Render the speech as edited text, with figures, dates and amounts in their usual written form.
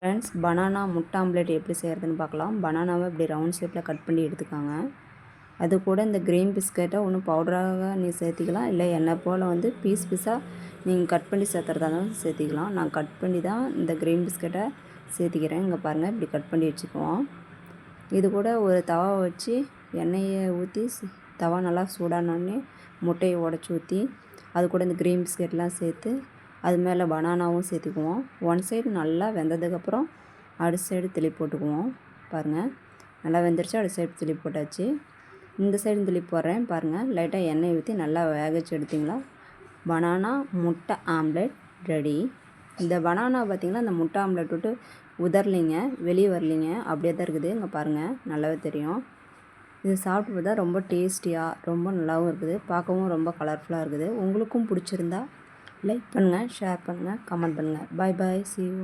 Friends, banana முட்டை omelette எப்படி செய்கிறதுன்னு பார்க்கலாம். பனானாவை இப்படி ரவுண்ட் ஷேப்பில் கட் பண்ணி எடுத்துக்காங்க. அது கூட இந்த கிரீன் பிஸ்கெட்டை ஒன்று பவுடராக சேர்த்திக்கலாம், இல்லை எண்ணெய் போல் பீஸ் பீஸாக நீங்கள் கட் பண்ணி சேர்த்துறதா இருந்தாலும் சேர்த்திக்கலாம். நான் கட் பண்ணி தான் இந்த கிரீன் பிஸ்கெட்டை சேர்த்திக்கிறேன். இங்கே பாருங்கள், இப்படி கட் பண்ணி வச்சுக்குவோம். இது கூட ஒரு தவா வச்சு எண்ணெயை ஊற்றி தவா நல்லா சூடானோடனே முட்டையை உடச்சி ஊற்றி அது கூட இந்த கிரீன் பிஸ்கெட்லாம் சேர்த்து அது மேலே பனானாவும் சேர்த்துக்குவோம். ஒன் சைடு நல்லா வெந்ததுக்கப்புறம் அடுத்த சைடு திருப்பி போட்டுக்குவோம். பாருங்கள், நல்லா வெந்துருச்சு. அடுத்த சைடு திருப்பி போட்டாச்சு. இந்த சைடு திருப்பி போடுறேன். பாருங்கள், லைட்டாக எண்ணெய் ஊற்றி நல்லா வேகச்சு எடுத்திங்களா, பனானா முட்டை ஆம்லேட் ரெடி. இந்த பனானா பார்த்திங்கன்னா இந்த முட்டை ஆம்லேட் விட்டு உதறலிங்க, வெளியே வரலிங்க, அப்படியே தான் இருக்குது. இங்கே பாருங்கள், நல்லாவே தெரியும். இது சாப்பிட்டு பார்த்தா ரொம்ப டேஸ்டியாக ரொம்ப நல்லாவும் இருக்குது. பார்க்கவும் ரொம்ப கலர்ஃபுல்லாக இருக்குது. உங்களுக்கும் பிடிச்சிருந்தா லைக் பண்ணுங்கள், ஷேர் பண்ணுங்கள், கமெண்ட் பண்ணுங்கள். பாய் பாய், see you.